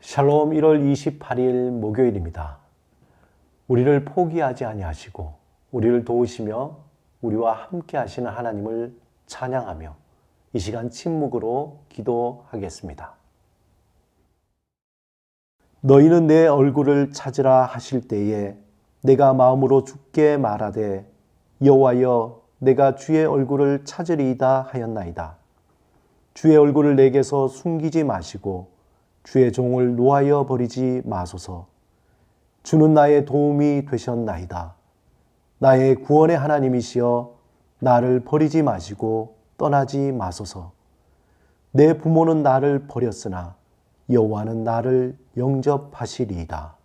샬롬 1월 28일 목요일입니다. 우리를 포기하지 아니하시고 우리를 도우시며 우리와 함께 하시는 하나님을 찬양하며 이 시간 침묵으로 기도하겠습니다. 너희는 내 얼굴을 찾으라 하실 때에 내가 마음으로 주께 말하되 여호와여 내가 주의 얼굴을 찾으리이다 하였나이다. 주의 얼굴을 내게서 숨기지 마시고 주의 종을 노하여 버리지 마소서. 주는 나의 도움이 되셨나이다. 나의 구원의 하나님이시여 나를 버리지 마시고 떠나지 마소서. 내 부모는 나를 버렸으나 여호와는 나를 영접하시리이다.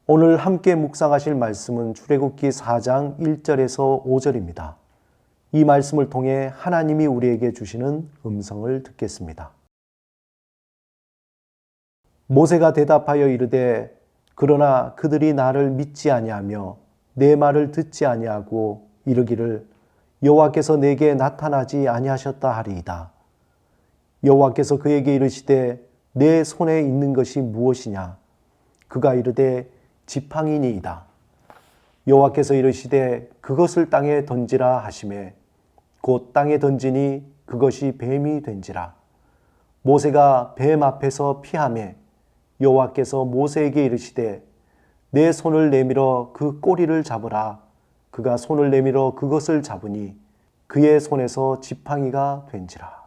오늘 함께 묵상하실 말씀은 출애굽기 4장 1절에서 5절입니다. 이 말씀을 통해 하나님이 우리에게 주시는 음성을 듣겠습니다. 모세가 대답하여 이르되 그러나 그들이 나를 믿지 아니하며 내 말을 듣지 아니하고 이르기를 여호와께서 내게 나타나지 아니하셨다 하리이다. 여호와께서 그에게 이르시되 내 손에 있는 것이 무엇이냐? 그가 이르되 지팡이니이다. 여호와께서 이르시되 그것을 땅에 던지라 하시매 곧 땅에 던지니 그것이 뱀이 된지라. 모세가 뱀 앞에서 피하매 여호와께서 모세에게 이르시되 내 손을 내밀어 그 꼬리를 잡으라. 그가 손을 내밀어 그것을 잡으니 그의 손에서 지팡이가 된지라.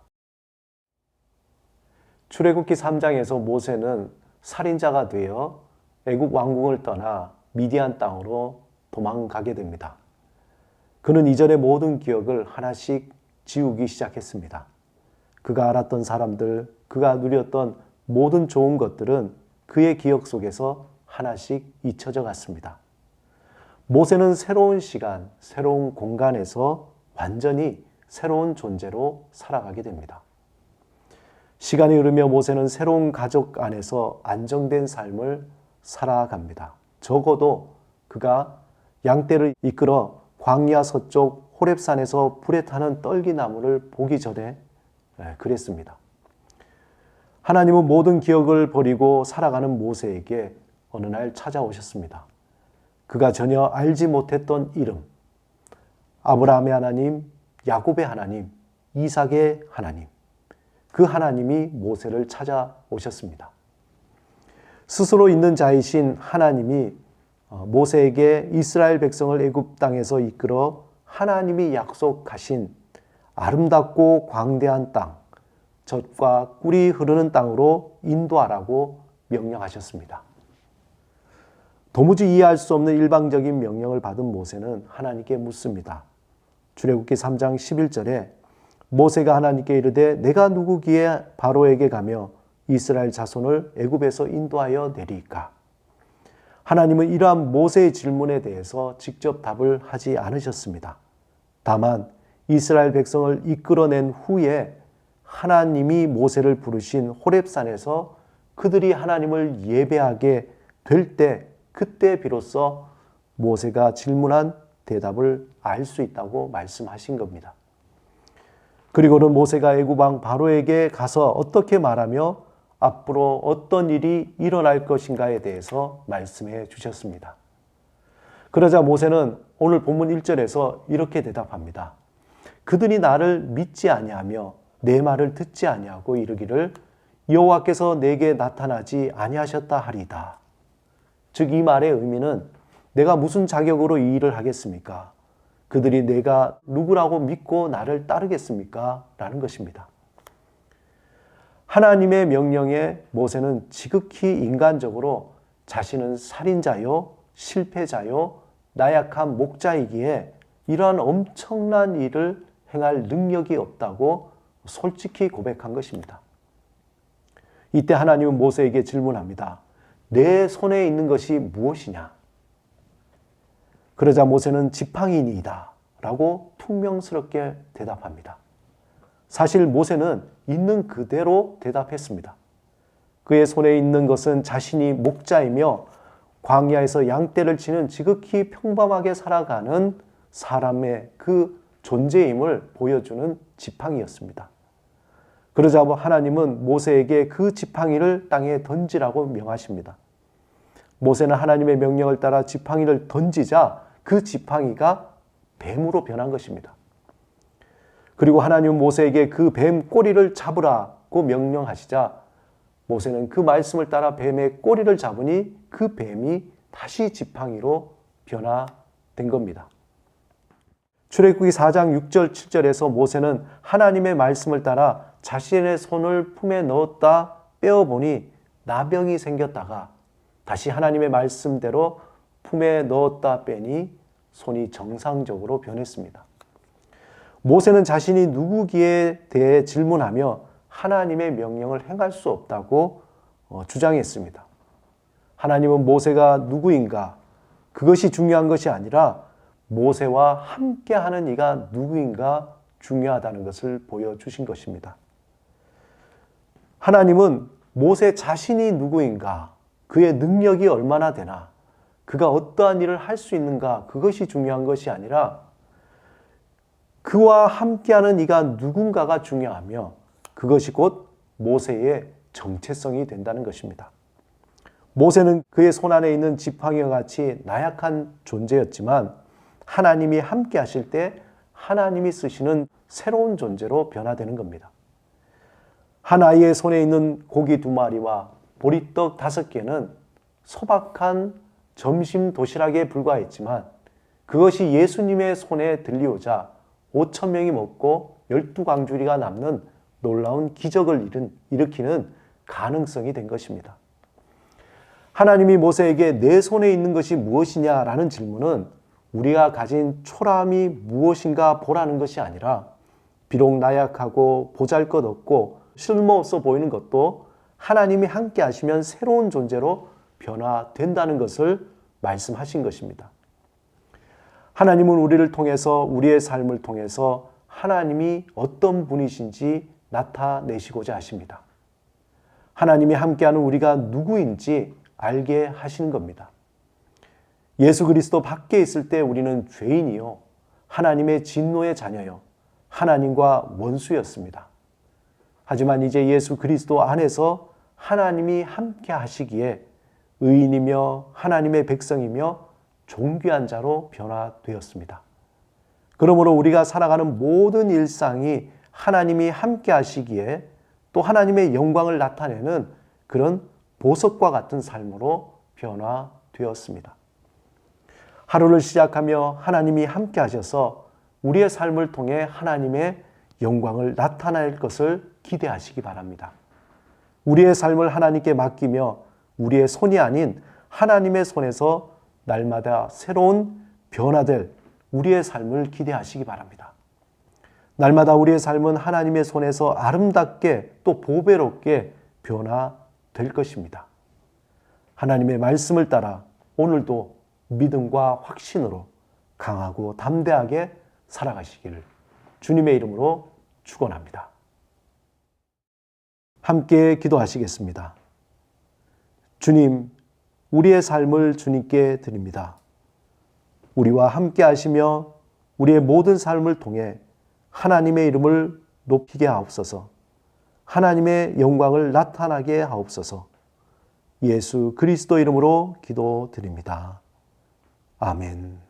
출애굽기 3장에서 모세는 살인자가 되어 애국 왕궁을 떠나 미디안 땅으로 도망가게 됩니다. 그는 이전의 모든 기억을 하나씩 지우기 시작했습니다. 그가 알았던 사람들, 그가 누렸던 모든 좋은 것들은 그의 기억 속에서 하나씩 잊혀져 갔습니다. 모세는 새로운 시간, 새로운 공간에서 완전히 새로운 존재로 살아가게 됩니다. 시간이 흐르며 모세는 새로운 가족 안에서 안정된 삶을 살아갑니다. 적어도 그가 양떼를 이끌어 광야 서쪽 호렙산에서 불에 타는 떨기나무를 보기 전에 그랬습니다. 하나님은 모든 기억을 버리고 살아가는 모세에게 어느 날 찾아오셨습니다. 그가 전혀 알지 못했던 이름, 아브라함의 하나님, 야곱의 하나님, 이삭의 하나님, 그 하나님이 모세를 찾아오셨습니다. 스스로 있는 자이신 하나님이 모세에게 이스라엘 백성을 애굽 땅에서 이끌어 하나님이 약속하신 아름답고 광대한 땅, 젖과 꿀이 흐르는 땅으로 인도하라고 명령하셨습니다. 도무지 이해할 수 없는 일방적인 명령을 받은 모세는 하나님께 묻습니다. 출애굽기 3장 11절에 모세가 하나님께 이르되 내가 누구기에 바로에게 가며 이스라엘 자손을 애굽에서 인도하여 내리까? 하나님은 이러한 모세의 질문에 대해서 직접 답을 하지 않으셨습니다. 다만 이스라엘 백성을 이끌어낸 후에 하나님이 모세를 부르신 호렙산에서 그들이 하나님을 예배하게 될 때, 그때 비로소 모세가 질문한 대답을 알 수 있다고 말씀하신 겁니다. 그리고는 모세가 애굽 왕 바로에게 가서 어떻게 말하며 앞으로 어떤 일이 일어날 것인가에 대해서 말씀해 주셨습니다. 그러자 모세는 오늘 본문 1절에서 이렇게 대답합니다. 그들이 나를 믿지 아니하며 내 말을 듣지 아니하고 이르기를 여호와께서 내게 나타나지 아니하셨다 하리이다. 즉 이 말의 의미는 내가 무슨 자격으로 이 일을 하겠습니까? 그들이 내가 누구라고 믿고 나를 따르겠습니까? 라는 것입니다. 하나님의 명령에 모세는 지극히 인간적으로 자신은 살인자요, 실패자요, 나약한 목자이기에 이러한 엄청난 일을 행할 능력이 없다고 솔직히 고백한 것입니다. 이때 하나님은 모세에게 질문합니다. 내 손에 있는 것이 무엇이냐? 그러자 모세는 지팡이니이다 라고 퉁명스럽게 대답합니다. 사실 모세는 있는 그대로 대답했습니다. 그의 손에 있는 것은 자신이 목자이며 광야에서 양떼를 치는 지극히 평범하게 살아가는 사람의 그 존재임을 보여주는 지팡이였습니다. 그러자 하나님은 모세에게 그 지팡이를 땅에 던지라고 명하십니다. 모세는 하나님의 명령을 따라 지팡이를 던지자 그 지팡이가 뱀으로 변한 것입니다. 그리고 하나님은 모세에게 그 뱀 꼬리를 잡으라고 명령하시자 모세는 그 말씀을 따라 뱀의 꼬리를 잡으니 그 뱀이 다시 지팡이로 변화된 겁니다. 출애굽기 4장 6절 7절에서 모세는 하나님의 말씀을 따라 자신의 손을 품에 넣었다 빼어보니 나병이 생겼다가 다시 하나님의 말씀대로 품에 넣었다 빼니 손이 정상적으로 변했습니다. 모세는 자신이 누구기에 대해 질문하며 하나님의 명령을 행할 수 없다고 주장했습니다. 하나님은 모세가 누구인가? 그것이 중요한 것이 아니라 모세와 함께하는 이가 누구인가 중요하다는 것을 보여주신 것입니다. 하나님은 모세 자신이 누구인가? 그의 능력이 얼마나 되나? 그가 어떠한 일을 할 수 있는가? 그것이 중요한 것이 아니라 그와 함께하는 이가 누군가가 중요하며 그것이 곧 모세의 정체성이 된다는 것입니다. 모세는 그의 손 안에 있는 지팡이와 같이 나약한 존재였지만 하나님이 함께 하실 때 하나님이 쓰시는 새로운 존재로 변화되는 겁니다. 한 아이의 손에 있는 고기 2마리와 보리떡 5개는 소박한 점심 도시락에 불과했지만 그것이 예수님의 손에 들려오자 5,000명이 먹고 12광주리가 남는 놀라운 기적을 일으키는 가능성이 된 것입니다. 하나님이 모세에게 내 손에 있는 것이 무엇이냐라는 질문은 우리가 가진 초라함이 무엇인가 보라는 것이 아니라 비록 나약하고 보잘것없고 쓸모없어 보이는 것도 하나님이 함께 하시면 새로운 존재로 변화된다는 것을 말씀하신 것입니다. 하나님은 우리를 통해서 우리의 삶을 통해서 하나님이 어떤 분이신지 나타내시고자 하십니다. 하나님이 함께하는 우리가 누구인지 알게 하시는 겁니다. 예수 그리스도 밖에 있을 때 우리는 죄인이요 하나님의 진노의 자녀요 하나님과 원수였습니다. 하지만 이제 예수 그리스도 안에서 하나님이 함께 하시기에 의인이며 하나님의 백성이며 존귀한 자로 변화되었습니다. 그러므로 우리가 살아가는 모든 일상이 하나님이 함께 하시기에 또 하나님의 영광을 나타내는 그런 보석과 같은 삶으로 변화되었습니다. 하루를 시작하며 하나님이 함께 하셔서 우리의 삶을 통해 하나님의 영광을 나타낼 것을 기대하시기 바랍니다. 우리의 삶을 하나님께 맡기며 우리의 손이 아닌 하나님의 손에서 날마다 새로운 변화될 우리의 삶을 기대하시기 바랍니다. 날마다 우리의 삶은 하나님의 손에서 아름답게 또 보배롭게 변화될 것입니다. 하나님의 말씀을 따라 오늘도 믿음과 확신으로 강하고 담대하게 살아가시기를 주님의 이름으로 축원합니다. 함께 기도하시겠습니다. 주님, 우리의 삶을 주님께 드립니다. 우리와 함께 하시며 우리의 모든 삶을 통해 하나님의 이름을 높이게 하옵소서. 하나님의 영광을 나타나게 하옵소서. 예수 그리스도 이름으로 기도드립니다. 아멘.